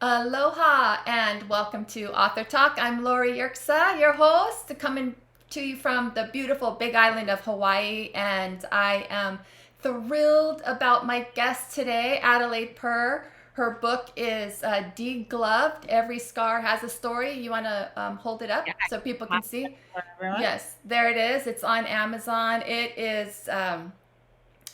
Aloha and welcome to Author Talk. I'm Lori Yerksa, your host, coming to you from the beautiful big island of Hawaii. And I am thrilled about my guest today, Adelaide Perr. Her book is DEGLOVED, Every Scar Has a Story. You want to hold it up Yeah, so people can see? for everyone. Yes, there it is. It's on Amazon. It is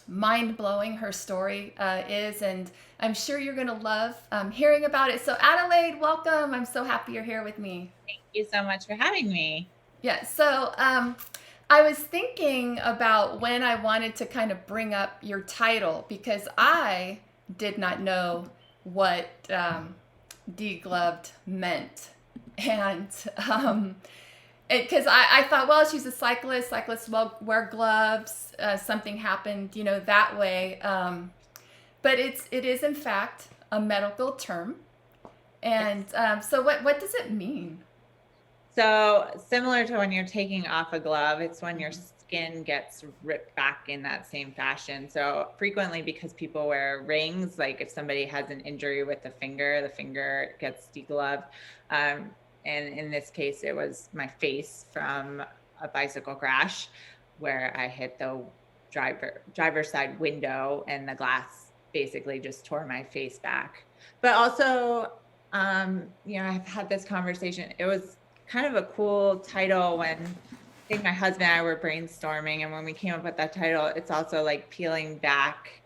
mind blowing, her story is, and I'm sure you're going to love hearing about it. So, Adelaide, welcome. I'm so happy you're here with me. Thank you so much for having me. Yeah, so I was thinking about when I wanted to kind of bring up your title because I did not know what degloved meant. And because I thought, well, she's a cyclist. Cyclists wear gloves. Something happened, that way. But it is in fact a medical term. And Yes. so, what does it mean? So similar to when you're taking off a glove, it's when your skin gets ripped back in that same fashion. So frequently because people wear rings, like if somebody has an injury with the finger gets degloved. And in this case, it was my face from a bicycle crash where I hit the driver's side window and the glass basically just tore my face back. But also, I've had this conversation. It was kind of a cool title when I think my husband and I were brainstorming, and when we came up with that title, it's also like peeling back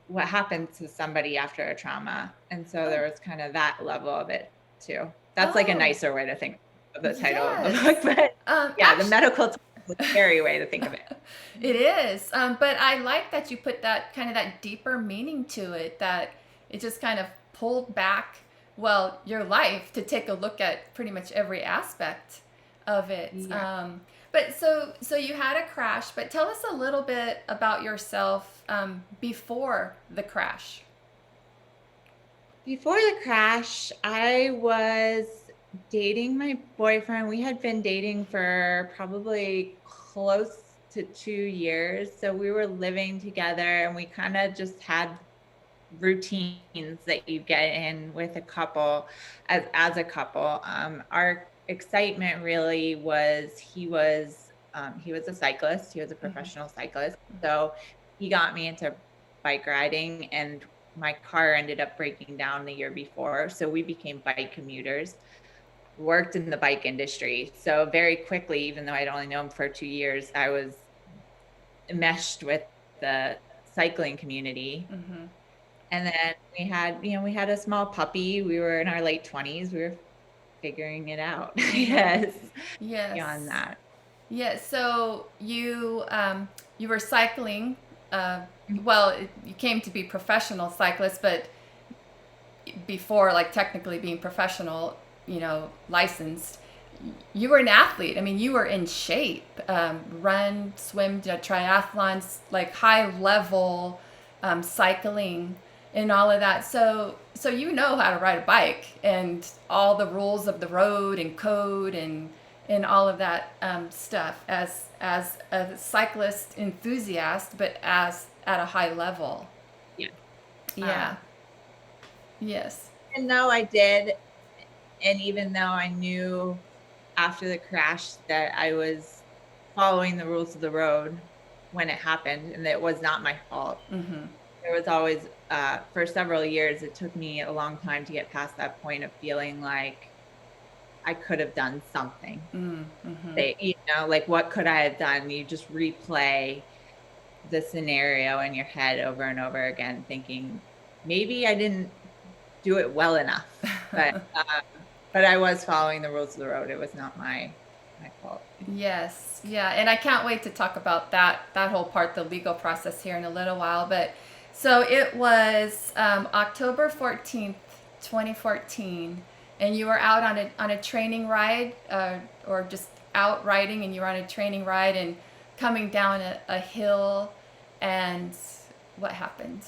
what happened to somebody after a trauma. And so there was kind of that level of it too. That's like a Oh, nicer way to think of the title of the book. yes. But yeah, the Actually, medical title is a scary way to think of it. it is. But I like that you put that kind of that deeper meaning to it, that it just kind of pulled back, well, your life to take a look at pretty much every aspect of it. Yeah. But so you had a crash, but tell us a little bit about yourself before the crash. Before the crash, I was dating my boyfriend. We had been dating for probably close to 2 years. So we were living together and we kind of just had routines that you get in with a couple as a couple. Our excitement really was he was a cyclist. He was a Mm-hmm. professional cyclist. So he got me into bike riding, and my car ended up breaking down the year before. So we became bike commuters, worked in the bike industry. So very quickly, even though I'd only known him for 2 years, I was enmeshed with the cycling community. Mm-hmm. And then we had a small puppy. We were in our late 20s. We were figuring it out. Mm-hmm. Yes. Beyond Yes. that. Yes. So you were cycling. Well, you came to be professional cyclist, but before like technically being professional, licensed, you were an athlete. I mean, you were in shape. Run, swim, triathlons, like high level cycling and all of that. So you know how to ride a bike and all the rules of the road and code and all of that stuff as a cyclist enthusiast, but as at a high level. Yeah. Yeah. Um, Yes. even though I did, and even though I knew after the crash that I was following the rules of the road when it happened and that it was not my fault, Mm-hmm. there was always, for several years, it took me a long time to get past that point of feeling like I could have done something. Mm-hmm. Like what could I have done? You just replay the scenario in your head over and over again, thinking maybe I didn't do it well enough, but I was following the rules of the road. It was not my fault. Yes, yeah, and I can't wait to talk about that whole part, the legal process here in a little while. But so it was October 14th, 2014, and you were out on a training ride, or just out riding, and you were on a training ride and coming down a hill, and what happened?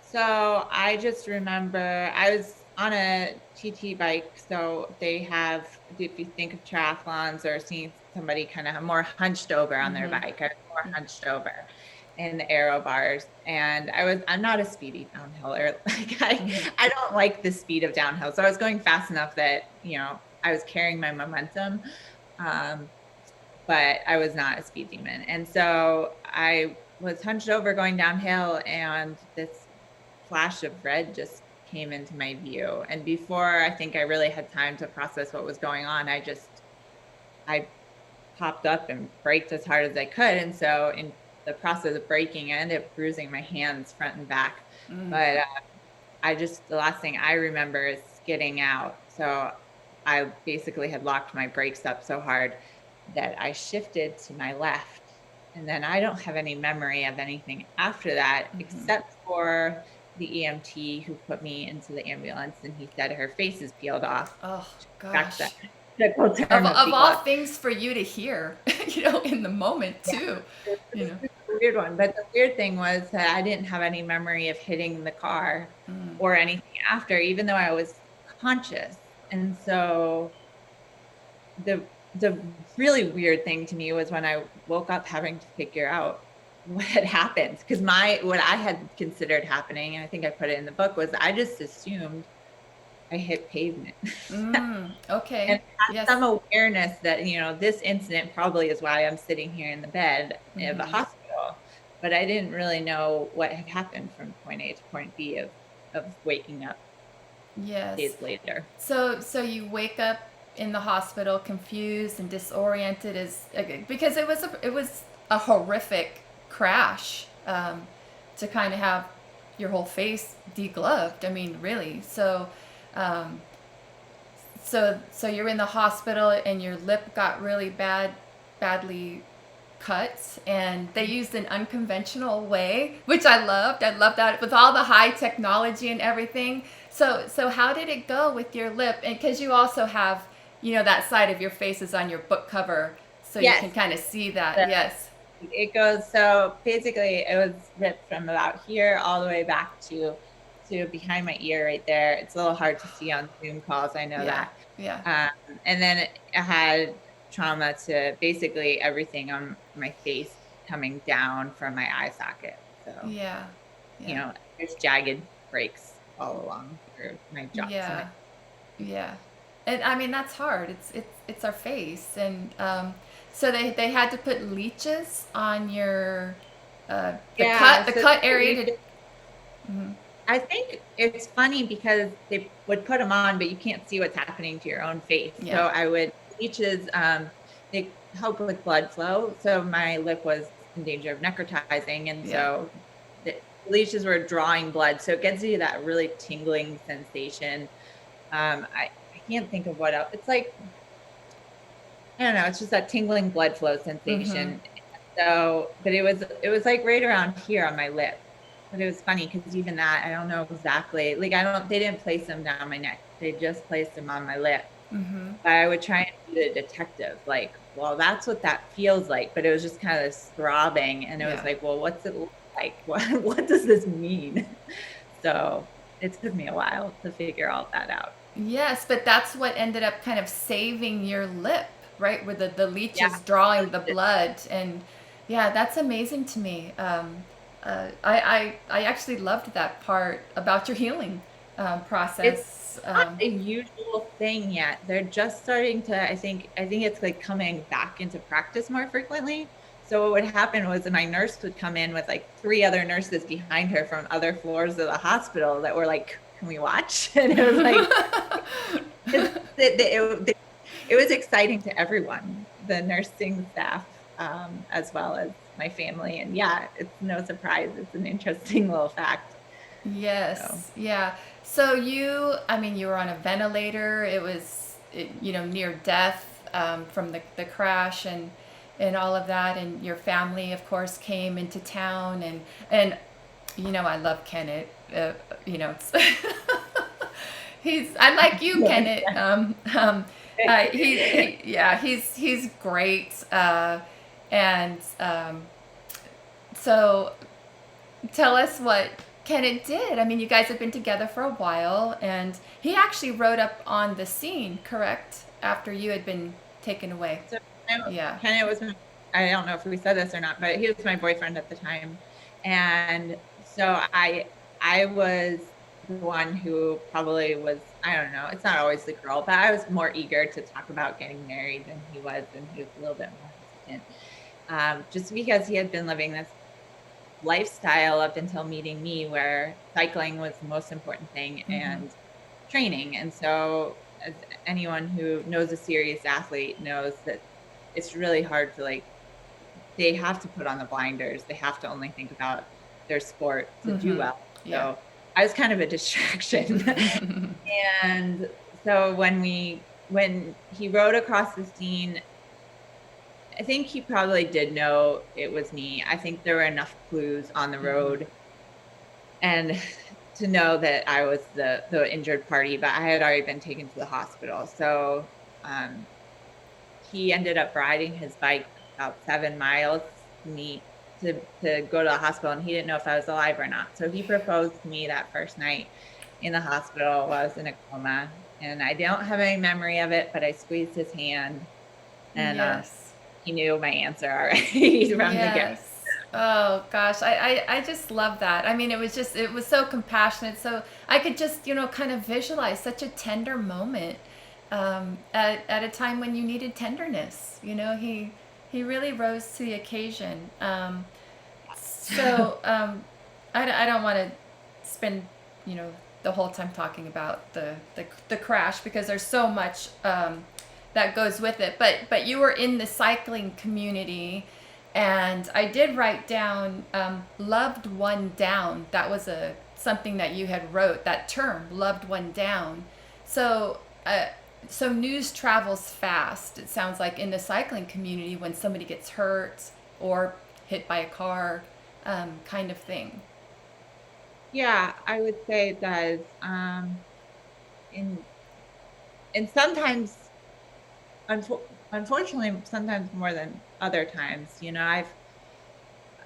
So I just remember I was on a TT bike. So they have, if you think of triathlons or seeing somebody kind of more hunched over on their Mm-hmm. bike, I was more hunched over. in the aero bars, and I'm not a speedy downhiller. Like I don't like the speed of downhill. So I was going fast enough that, I was carrying my momentum. But I was not a speed demon. And so I was hunched over going downhill, and this flash of red just came into my view. And before I think I really had time to process what was going on, I popped up and braked as hard as I could. And so in the process of braking, I ended up bruising my hands front and back. But the last thing I remember is skidding out. So I basically had locked my brakes up so hard that I shifted to my left. And then I don't have any memory of anything after that, except for the EMT who put me into the ambulance, and he said her face is peeled off. Oh gosh. Of all things for you to hear, in the moment too. It's a weird one. But the weird thing was that I didn't have any memory of hitting the car or anything after, even though I was conscious. And so the really weird thing to me was when I woke up having to figure out what had happened. Because what I had considered happening, and I think I put it in the book, was I just assumed I hit pavement. Okay. And had some awareness that, this incident probably is why I'm sitting here in the bed of the hospital. But I didn't really know what had happened from point A to point B of waking up days later. So you wake up in the hospital confused and disoriented because it was a horrific crash, to kind of have your whole face degloved. I mean, really. So you're in the hospital and your lip got really badly cut, and they used an unconventional way, which I loved. I loved that with all the high technology and everything. So how did it go with your lip? And because you also have, that side of your face is on your book cover, so you can kind of see that. Yes. It goes, so basically it was ripped from about here all the way back to behind my ear right there. It's a little hard to see on Zoom calls, I know that. Yeah. And then it had trauma to basically everything on my face coming down from my eye socket. So, there's jagged breaks all along through my jaw. Yeah. And I mean, that's hard. It's our face. And so they had to put leeches on your cut area. I think it's funny because they would put them on, but you can't see what's happening to your own face. So leeches, they help with blood flow. So my lip was in danger of necrotizing. And so the leeches were drawing blood. So it gets you that really tingling sensation. I can't think of what else. It's like, I don't know. It's just that tingling blood flow sensation. So, but it was like right around here on my lip. But it was funny because even that, I don't know exactly. Like they didn't place them down my neck. They just placed them on my lip. But I would try and be the detective. Like, well, that's what that feels like. But it was just kind of this throbbing, and it was like, well, what's it look like? What does this mean? So it took me a while to figure all that out. Yes, but that's what ended up kind of saving your lip, right? With the leeches drawing the blood. And that's amazing to me. I actually loved that part about your healing process. It's not a usual thing yet. They're just starting to, I think it's like coming back into practice more frequently. So what would happen was my nurse would come in with like 3 other nurses behind her from other floors of the hospital that were like, can we watch? And it was like, it was exciting to everyone, the nursing staff, as well as my family. And it's no surprise. It's an interesting little fact. Yes. Yeah. So you were on a ventilator. It was, near death, from the crash and all of that. And your family, of course, came into town and I love Kenneth. I'm like you, Kenneth. He's great. So tell us what Kenneth did. I mean, you guys have been together for a while, and he actually rode up on the scene, correct? After you had been taken away. So Kenneth was, I don't know if we said this or not, but he was my boyfriend at the time. And so I was the one who probably was, I don't know, it's not always the girl, but I was more eager to talk about getting married than he was, and he was a little bit more hesitant. Just because he had been living this lifestyle up until meeting me where cycling was the most important thing Mm-hmm. and training. And so as anyone who knows a serious athlete knows that it's really hard to like, they have to put on the blinders. They have to only think about their sport to do Mm-hmm. well. Yeah. So I was kind of a distraction. And so when he rode across the scene, I think he probably did know it was me. I think there were enough clues on the Mm-hmm. road and to know that I was the injured party, but I had already been taken to the hospital. So um, he ended up riding his bike about 7 miles to me to go to the hospital, and he didn't know if I was alive or not. So he proposed to me that first night in the hospital while I was in a coma, and I don't have any memory of it, but I squeezed his hand, and Yes. he knew my answer already from the get. Yes. Oh gosh, I just love that. I mean, it was so compassionate. So I could just, kind of visualize such a tender moment at a time when you needed tenderness. He really rose to the occasion. So I don't want to spend, you know, the whole time talking about the crash because there's so much that goes with it. But you were in the cycling community, and I did write down "loved one down." That was a something that you had wrote, that term "loved one down." So. So news travels fast. It sounds like in the cycling community when somebody gets hurt or hit by a car, kind of thing. Yeah, I would say it does. And and sometimes, unfortunately, sometimes more than other times.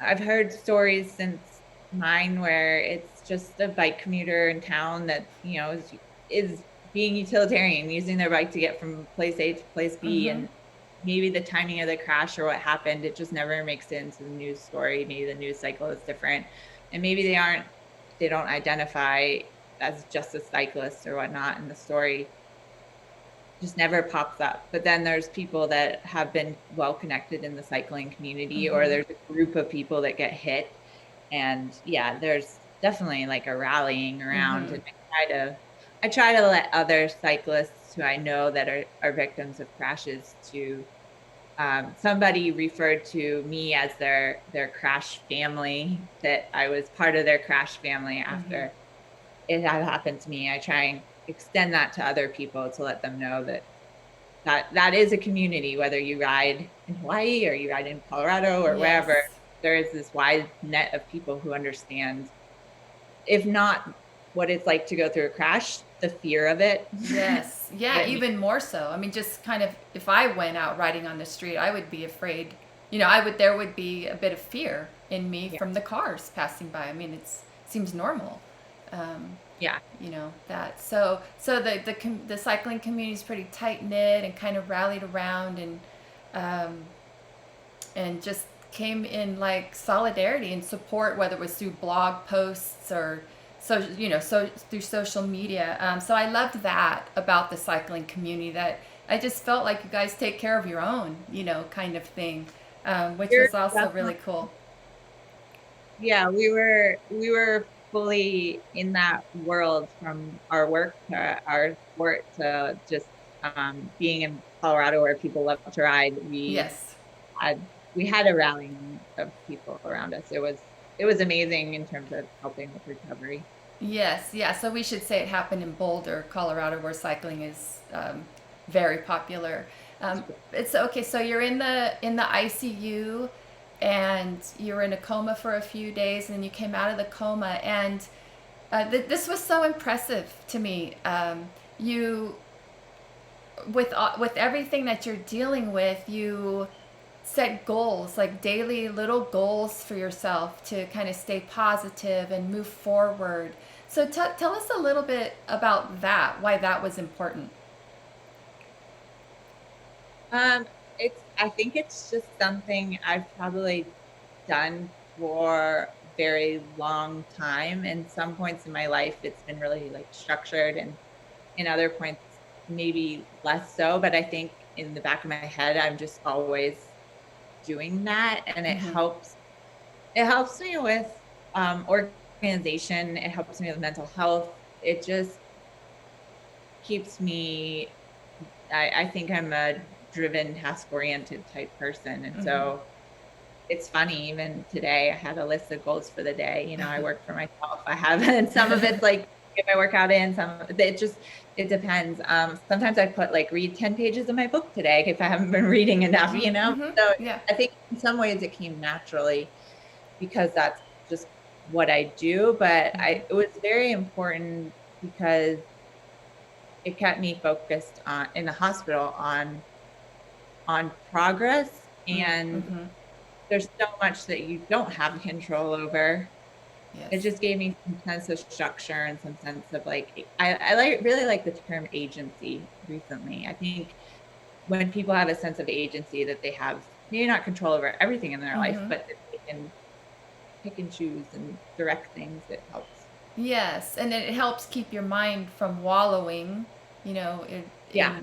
I've heard stories since mine where it's just a bike commuter in town that is being utilitarian, using their bike to get from place A to place B, Mm-hmm. and maybe the timing of the crash or what happened, it just never makes it into the news story. Maybe the news cycle is different, and maybe they don't identify as just a cyclist or whatnot, and the story just never pops up. But then there's people that have been well connected in the cycling community, or Mm-hmm. there's a group of people that get hit. And yeah, there's definitely like a rallying around. Mm-hmm. And I try to let other cyclists who I know that are victims of crashes to somebody referred to me as their crash family, that I was part of their crash family Mm-hmm. after it had happened to me. I try and extend that to other people to let them know that is a community, whether you ride in Hawaii or you ride in Colorado or wherever. Yes. There is this wide net of people who understand, if not what it's like to go through a crash, the fear of it. Yes. What Yeah, it means. even more so. I mean, just kind of if I went out riding on the street, I would be afraid. There would be a bit of fear in me Yeah. from the cars passing by. I mean, it seems normal. Um, Yeah. that. So the cycling community is pretty tight knit and kind of rallied around um, and just came in like solidarity and support, whether it was through blog posts or so through social media. So I loved that about the cycling community, that I just felt like you guys take care of your own, kind of thing, which You're was also really definitely, cool. yeah, we were fully in that world from our work to our sport to just being in Colorado where people love to ride. Yes. Had we had a rallying of people around us. It was amazing in terms of helping with recovery. Yes, yeah. So we should say it happened in Boulder, Colorado, where cycling is very popular. It's okay. So you're in the ICU, and you were in a coma for a few days, and then you came out of the coma, and this was so impressive to me. You with everything that you're dealing with, you set goals, like daily little goals for yourself to kind of stay positive and move forward. So tell us a little bit about that, why that was important. I think it's just something I've probably done for very long time. And some points in my life, it's been really like structured, and in other points, maybe less so. But I think in the back of my head, I'm just always doing that. And it helps me with organization. It helps me with mental health. It just keeps me, I think I'm a driven, task oriented type person. And so it's funny, even today, I had a list of goals for the day. I work for myself. I have, and some of it's like get my workout in, it depends. Sometimes I put like read 10 pages of my book today if I haven't been reading enough, So Yeah. I think in some ways it came naturally because that's just what I do. But it was very important because it kept me focused in the hospital on progress. And there's so much that you don't have control over. Yes. It just gave me some sense of structure and some sense of like, really like the term agency recently. I think when people have a sense of agency, that they have maybe not control over everything in their life, but that they can pick and choose and direct things, it helps. Yes, and it helps keep your mind from wallowing, Yeah.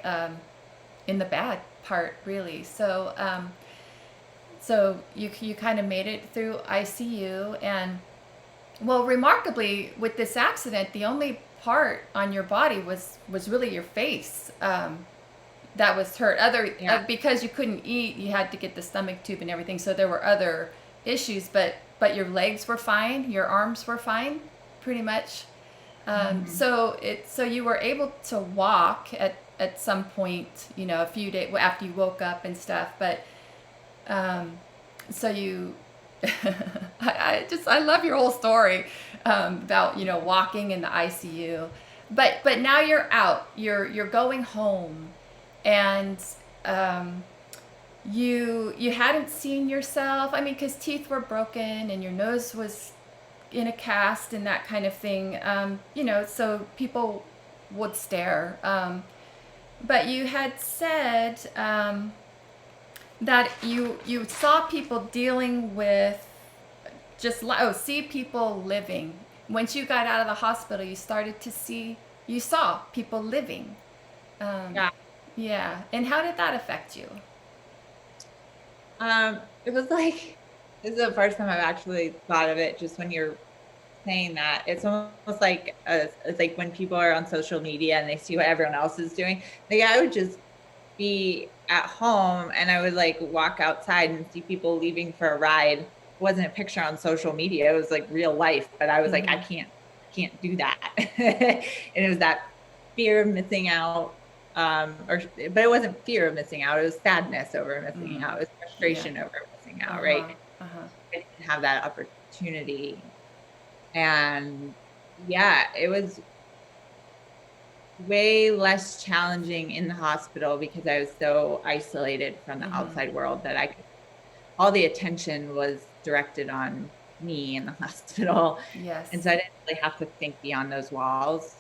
um, in the bad part, really. So you kind of made it through ICU, and well, remarkably, with this accident, the only part on your body was really your face that was hurt. Because you couldn't eat, you had to get the stomach tube and everything. So there were other issues, but your legs were fine, your arms were fine, pretty much. So you were able to walk at some point, a few days after you woke up and stuff. But so you, I love your whole story about walking in the ICU. But now you're out. You're going home, and you hadn't seen yourself. I mean, because teeth were broken and your nose was in a cast and that kind of thing. So people would stare. But you had said that you saw people dealing with see people living. Once you got out of the hospital, you saw people living. Yeah. And how did that affect you? It was like, this is the first time I've actually thought of it. Just when you're saying that, it's almost like it's like when people are on social media and they see what everyone else is doing. Like I would just be at home and I would like walk outside and see people leaving for a ride. It wasn't a picture on social media. It was like real life. But I was like, I can't do that. And it was that fear of missing out. But it wasn't fear of missing out. It was sadness over missing out. It was frustration over missing out, right? I didn't have that opportunity. And it was way less challenging in the hospital because I was so isolated from the outside world that all the attention was directed on me in the hospital. Yes. And so I didn't really have to think beyond those walls.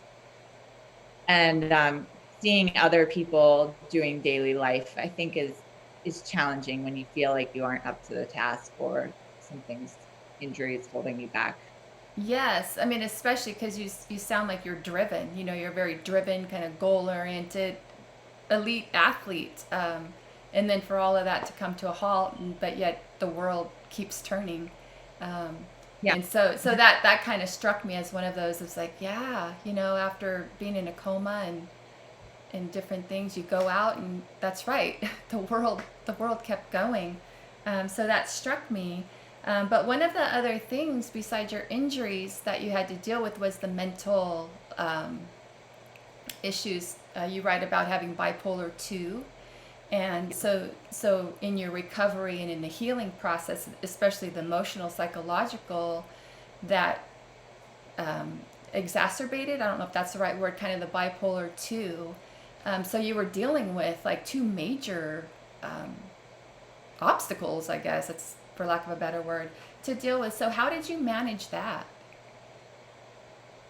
And seeing other people doing daily life, I think is challenging when you feel like you aren't up to the task or something's injuries holding you back. Yes, I mean, especially because you sound like you're driven. You're very driven, kind of goal-oriented, elite athlete. And then for all of that to come to a halt, but yet the world keeps turning. And so that kind of struck me as one of those. It's like, after being in a coma and different things, you go out, and that's right. The world kept going. So that struck me. But one of the other things besides your injuries that you had to deal with was the mental issues. You write about having bipolar 2. And so in your recovery and in the healing process, especially the emotional, psychological, that exacerbated, I don't know if that's the right word, kind of the bipolar 2. So you were dealing with like two major obstacles, I guess, it's for lack of a better word, to deal with. So how did you manage that?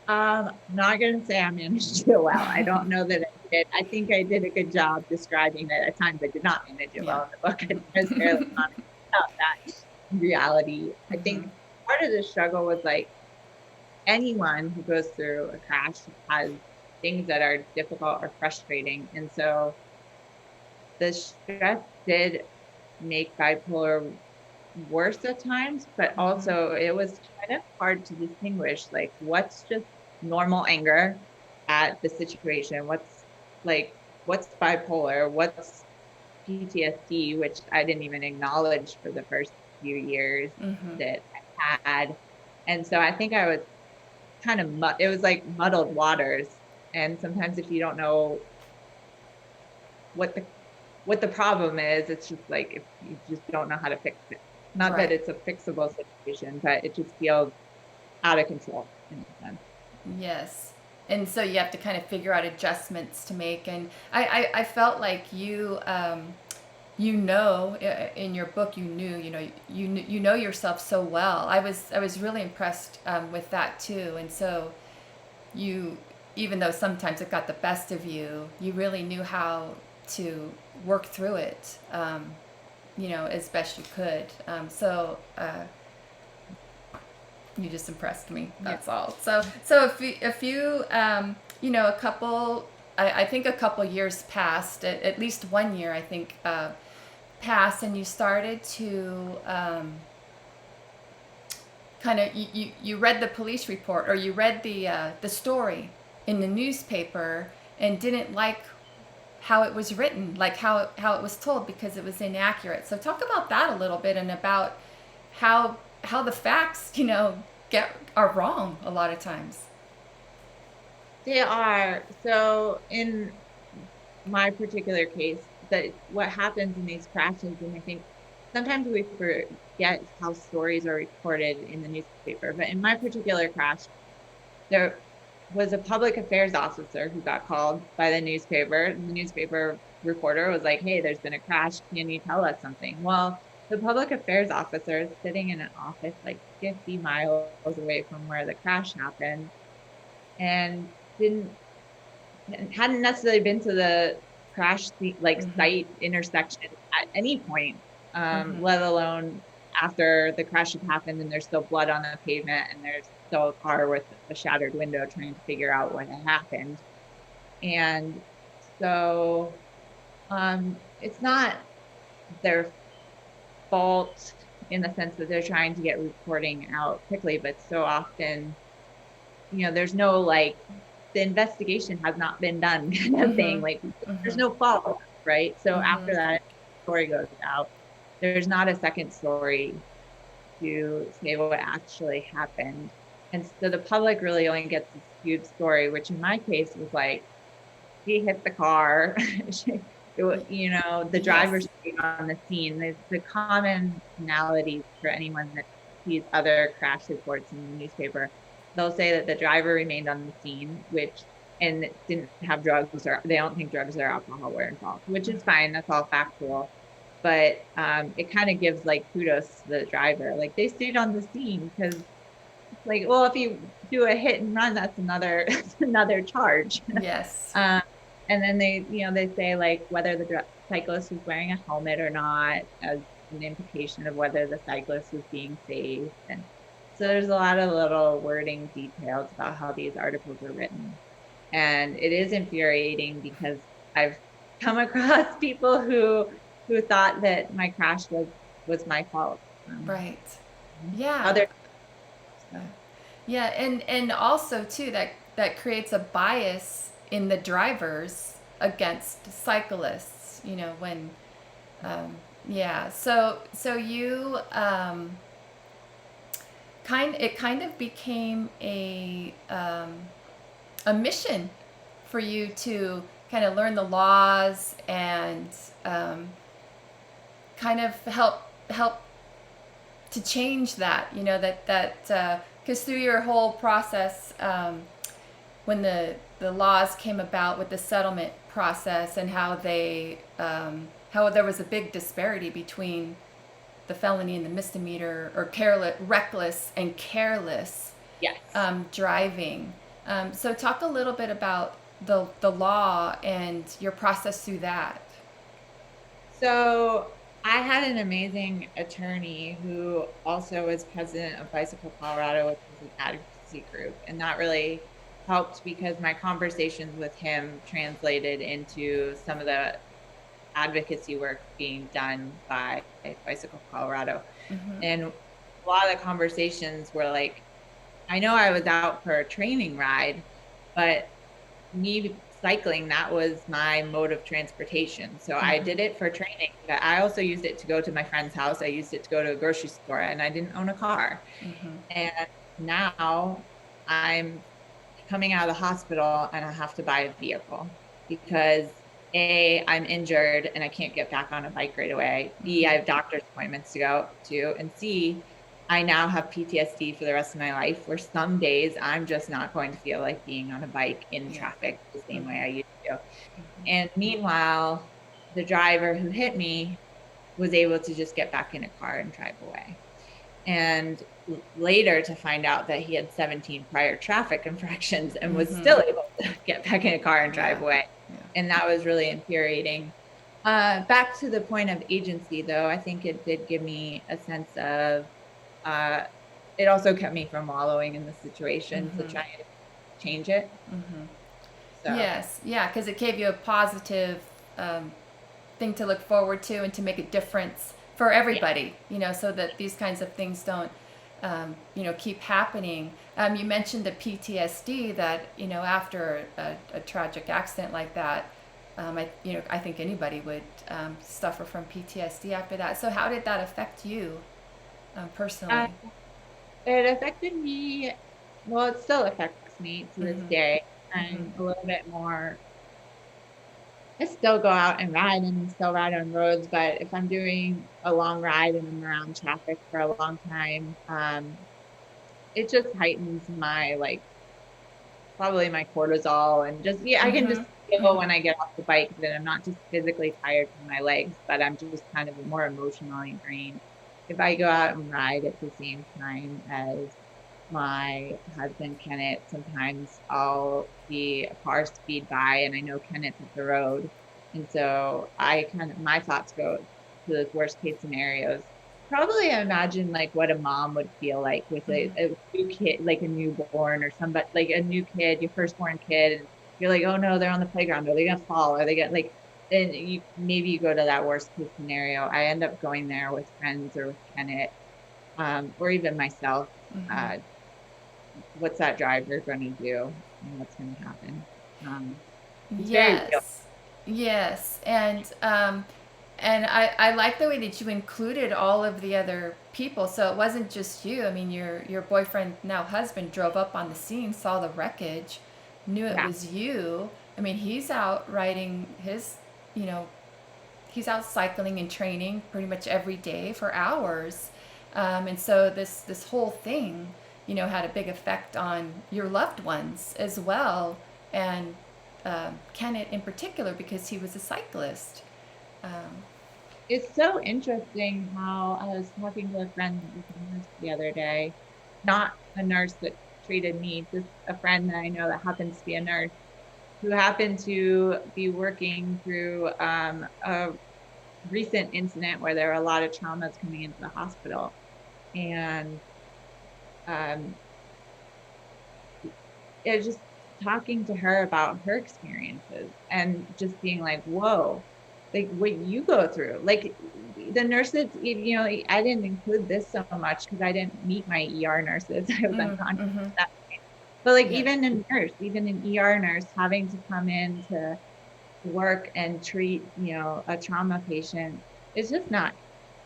I'm not going to say I managed it well. I don't know that I did. I think I did a good job describing it. At times I did not manage it well in the book. I was fairly honest about that. In reality, I think part of the struggle was like anyone who goes through a crash has things that are difficult or frustrating. And so the stress did make bipolar worse at times, but also it was kind of hard to distinguish like what's just normal anger at the situation, what's bipolar, what's PTSD, which I didn't even acknowledge for the first few years that I had. And so I think I was kind of it was like muddled waters. And sometimes if you don't know what the problem is, it's just like if you just don't know how to fix it. Not Right. that it's a fixable situation, but it just feels out of control in a sense. Yes. And so you have to kind of figure out adjustments to make. And I felt like in your book, you know yourself so well. I was really impressed with that too. And so you, even though sometimes it got the best of you, you really knew how to work through it, as best you could. You just impressed me. That's all. So if you a couple, I think a couple years passed, at least 1 year, I think, passed, and you started to kind of you read the police report, or you read the story in the newspaper and didn't like how it was written, like how it was told, because it was inaccurate. So talk about that a little bit, and about how the facts, are wrong a lot of times. They are. So in my particular case, that what happens in these crashes, and I think sometimes we forget how stories are reported in the newspaper, but in my particular crash, there was a public affairs officer who got called by the newspaper. The newspaper reporter was like, "Hey, there's been a crash. Can you tell us something?" Well, the public affairs officer is sitting in an office like 50 miles away from where the crash happened, and hadn't necessarily been to the crash site intersection at any point, let alone after the crash had happened and there's still blood on the pavement and there's still a car with a shattered window trying to figure out what had happened. And so it's not their fault in the sense that they're trying to get reporting out quickly, but so often, there's no like, the investigation has not been done kind of thing. Like there's no follow-up, right? So after that story goes out, there's not a second story to say what actually happened. And so the public really only gets this huge story, which in my case was like, she hit the car. The driver stayed on the scene. The commonalities for anyone that sees other crash reports in the newspaper, they'll say that the driver remained on the scene, and didn't have drugs, or they don't think drugs or alcohol were involved, which is fine. That's all factual. But it kind of gives like kudos to the driver. Like they stayed on the scene because, like, well, if you do a hit and run, that's another charge. Yes. And then they say like whether the cyclist was wearing a helmet or not, as an implication of whether the cyclist was being safe. And so there's a lot of little wording details about how these articles are written. And it is infuriating because I've come across people who thought that my crash was my fault. Right. Yeah. Yeah, and also too, that creates a bias in the drivers against cyclists. When so you kind of became a mission for you to kind of learn the laws, and kind of help to change that, because through your whole process, when the laws came about with the settlement process, and how there was a big disparity between the felony and the misdemeanor, or reckless and careless driving. So talk a little bit about the law and your process through that. So I had an amazing attorney who also was president of Bicycle Colorado, which is an advocacy group. And that really helped because my conversations with him translated into some of the advocacy work being done by Bicycle Colorado. Mm-hmm. And a lot of the conversations were like, I know I was out for a training ride, but me cycling, that was my mode of transportation. So I Mm-hmm. did it for training, but I also used it to go to my friend's house. I used it to go to a grocery store, and I didn't own a car. Mm-hmm. And now I'm coming out of the hospital and I have to buy a vehicle because A, I'm injured and I can't get back on a bike right away. B, I Mm-hmm. have doctor's appointments to go to. And C, I now have PTSD for the rest of my life, where some days I'm just not going to feel like being on a bike in Yeah. traffic the same way Mm-hmm. I used to. Mm-hmm. And meanwhile, the driver who hit me was able to just get back in a car and drive away. And later to find out that he had 17 prior traffic infractions and was Mm-hmm. still able to get back in a car and drive Yeah. away. Yeah. And that was really infuriating. Back to the point of agency, though, I think it did give me a sense of, uh, it also kept me from wallowing in the situation to Mm-hmm. try and change it. Mm-hmm. So, Yes, yeah, because it gave you a positive thing to look forward to and to make a difference for yeah. everybody, so that these kinds of things don't, keep happening. You mentioned the PTSD that, after a tragic accident like that, I think anybody would suffer from PTSD after that. So how did that affect you Uh, personally? it affected me. Well, it still affects me to this Mm-hmm. day. Mm-hmm. I'm a little bit more, I still go out and ride and still ride on roads, but if I'm doing a long ride and I'm around traffic for a long time, it just heightens my, like, probably my cortisol, and just, yeah, I can Mm-hmm. just feel Mm-hmm. when I get off the bike that I'm not just physically tired from my legs, but I'm just kind of more emotionally drained. If I go out and ride at the same time as my husband Kenneth, sometimes I'll see a car speed by and I know Kenneth's at the road. And so I kind of, my thoughts go to those worst case scenarios. Probably I imagine like what a mom would feel like with a new kid, like a newborn or somebody, like a new kid, your firstborn kid, and you're like, oh no, they're on the playground. Are they gonna fall? Are they gonna, like, and you maybe you go to that worst case scenario. I end up going there with friends or with Kenneth, or even myself. Mm-hmm. Uh, what's that driver going to do and what's going to happen. It's very real. Yes, yes, and I like the way that you included all of the other people. So it wasn't just you. I mean, your boyfriend, now husband, drove up on the scene, saw the wreckage, knew it Yeah, was you. I mean, he's out riding his, you know, he's out cycling and training pretty much every day for hours, and so this whole thing, had a big effect on your loved ones as well, and Kenneth in particular because he was a cyclist. Um, it's so interesting how I was talking to a friend that was a nurse the other day, not a nurse that treated me, just a friend that I know that happens to be a nurse who happened to be working through a recent incident where there were a lot of traumas coming into the hospital. And um, it was just talking to her about her experiences and just being like, whoa, like what you go through. Like the nurses, I didn't include this so much because I didn't meet my ER nurses. I was unconscious mm-hmm. at that point. But like Yeah, even an ER nurse having to come in to work and treat, a trauma patient, it's just not,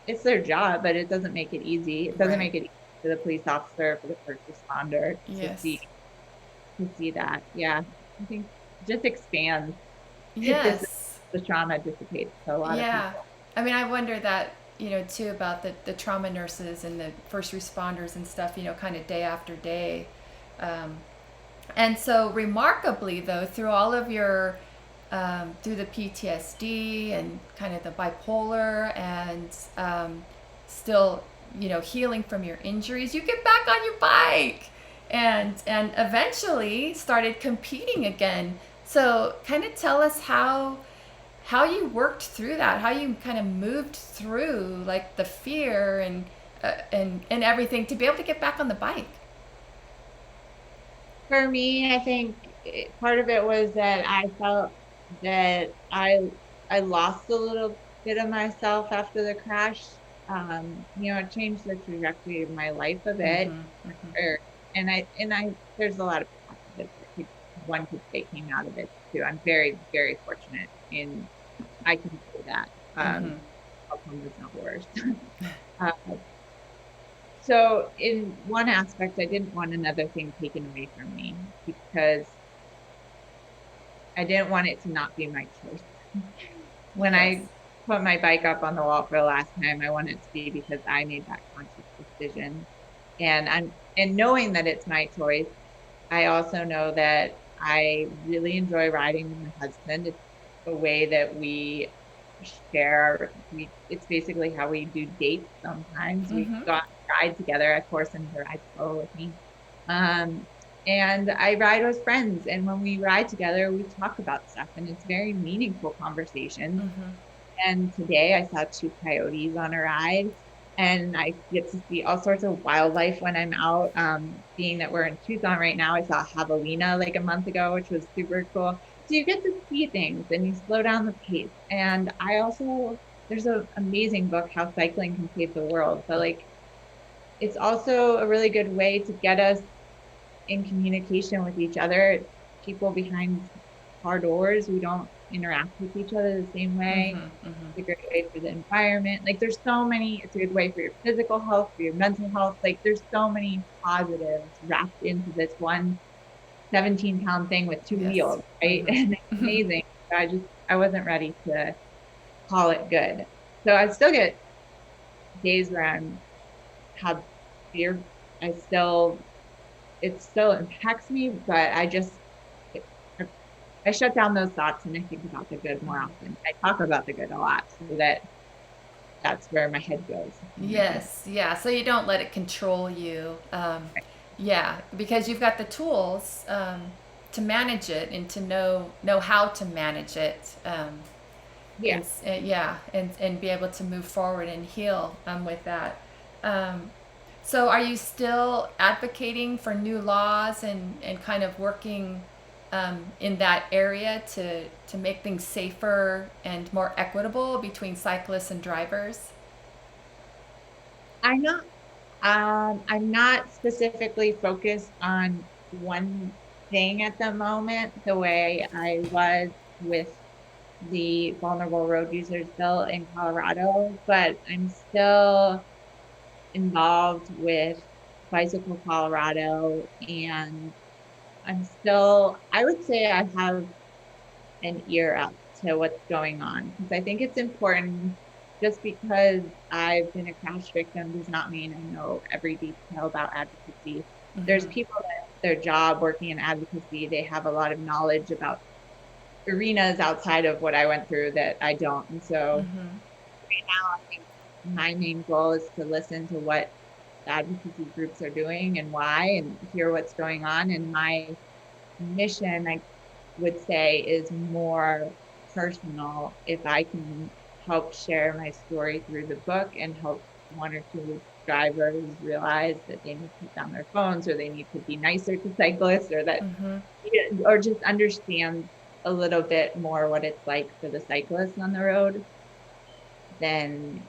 it's their job, but it doesn't make it easy. It doesn't right. make it easy for the police officer, for the first responder Yes. to see that. Yeah. I think just expands. It just, Yes. the trauma dissipates to a lot of Yeah. people. I mean, I wonder that, too, about the trauma nurses and the first responders and stuff, kind of day after day. Um, and so, remarkably, though, through all of your, through the PTSD and kind of the bipolar and still, healing from your injuries, you get back on your bike and eventually started competing again. So, kind of tell us how you worked through that, how you kind of moved through like the fear and everything to be able to get back on the bike. For me, I think part of it was that I felt that I lost a little bit of myself after the crash. It changed the trajectory of my life a bit. Mm-hmm, mm-hmm. And I there's a lot of positives that one could say came out of it too. I'm very, very fortunate in I can say that. Mm-hmm. Outcome was not worse. uh, so in one aspect, I didn't want another thing taken away from me because I didn't want it to not be my choice. When Yes. I put my bike up on the wall for the last time, I want it to be because I made that conscious decision. And knowing that it's my choice, I also know that I really enjoy riding with my husband. It's a way that we share. It's basically how we do dates sometimes. We Mm-hmm. go out and ride together. Of course, and he rides solo with me. Um, and I ride with friends. And when we ride together, we talk about stuff, and it's very meaningful conversations. Mm-hmm. And today I saw two coyotes on a ride, and I get to see all sorts of wildlife when I'm out. Being that we're in Tucson right now, I saw javelina like a month ago, which was super cool. So you get to see things and you slow down the pace. And there's an amazing book, How Cycling Can Save the World. But like, it's also a really good way to get us in communication with each other. People behind car doors, we don't interact with each other the same Mm-hmm. way. Mm-hmm. It's a great way for the environment. Like there's so many, it's a good way for your physical health, for your mental health. Like there's so many positives wrapped into this one 17-pound thing with two Yes. wheels, right? And it's Mm-hmm. amazing. I wasn't ready to call it good. So I still get days where I'm have fear. I still it still impacts me, but I shut down those thoughts and I think about the good more often. I talk about the good a lot so that that's where my head goes. Yes, yeah. So you don't let it control you. Yeah, because you've got the tools to manage it and to know how to manage it. Yeah. Yeah, and be able to move forward and heal with that. Um, so are you still advocating for new laws and kind of working in that area to make things safer and more equitable between cyclists and drivers? I'm not I'm not specifically focused on one thing at the moment, the way I was with the vulnerable road users bill in Colorado, but I'm still involved with Bicycle Colorado, and I would say I have an ear up to what's going on because I think it's important. Just because I've been a crash victim does not mean I know every detail about advocacy. There's Mm-hmm. people that their job working in advocacy, they have a lot of knowledge about arenas outside of what I went through that I don't. And so Mm-hmm. right now, I think my main goal is to listen to what advocacy groups are doing and why, and hear what's going on. And my mission, I would say, is more personal. If I can help share my story through the book and help one or two drivers realize that they need to put down their phones, or they need to be nicer to cyclists, or that, Mm-hmm. or just understand a little bit more what it's like for the cyclists on the road, then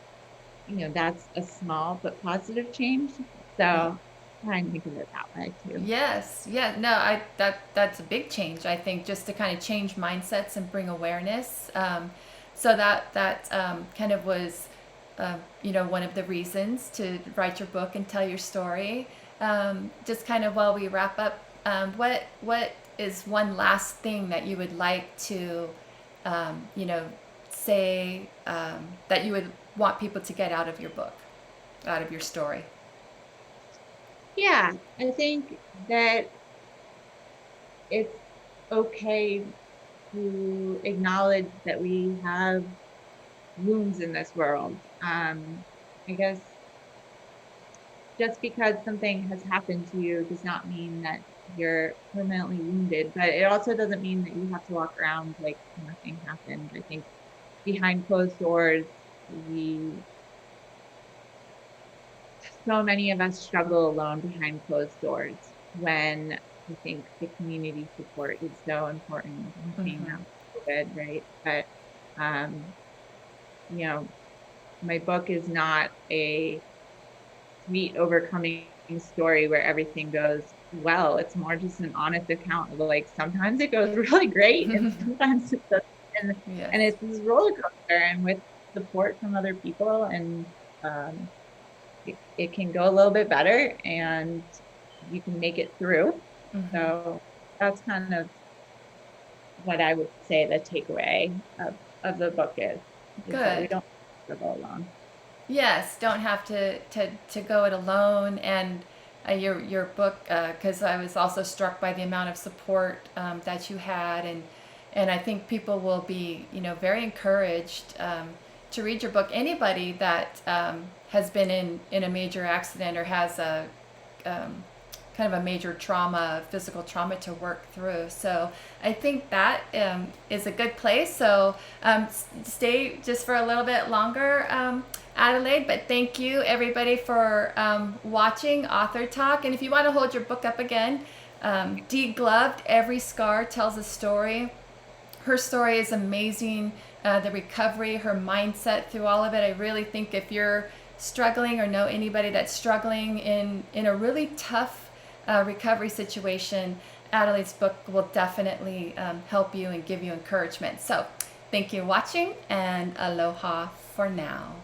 that's a small but positive change. So try and think of it that way too. Yes, yeah, no, that's a big change. I think just to kind of change mindsets and bring awareness. So that kind of was, one of the reasons to write your book and tell your story. Just kind of while we wrap up, what is one last thing that you would like to, um, you know, say that you would want people to get out of your book, out of your story? Yeah, I think that it's okay to acknowledge that we have wounds in this world. I guess just because something has happened to you does not mean that you're permanently wounded, but it also doesn't mean that you have to walk around like nothing happened. I think behind closed doors, we, so many of us struggle alone behind closed doors, when I think the community support is so important. I'm seeing that with COVID, right? But, you know, my book is not a sweet overcoming story where everything goes well. It's more just an honest account of, like, sometimes it goes really great and sometimes it doesn't. Yes. And it's this roller coaster, and with support from other people, and it can go a little bit better and you can make it through. So that's kind of what I would say the takeaway of the book is that we Good. don't struggle alone. Yes, don't have to go it alone. And your book, because I was also struck by the amount of support that you had, and I think people will be, you know, very encouraged to read your book. Anybody that has been in a major accident or has a kind of a major trauma, physical trauma to work through. So I think that is a good place. So stay just for a little bit longer, Adelaide. But thank you, everybody, for watching Author Talk. And if you want to hold your book up again, DEGLOVED, Every Scar Tells a Story. Her story is amazing. The recovery, her mindset through all of it. I really think if you're struggling or know anybody that's struggling in a really tough recovery situation, Adelaide's book will definitely help you and give you encouragement. So thank you for watching, and aloha for now.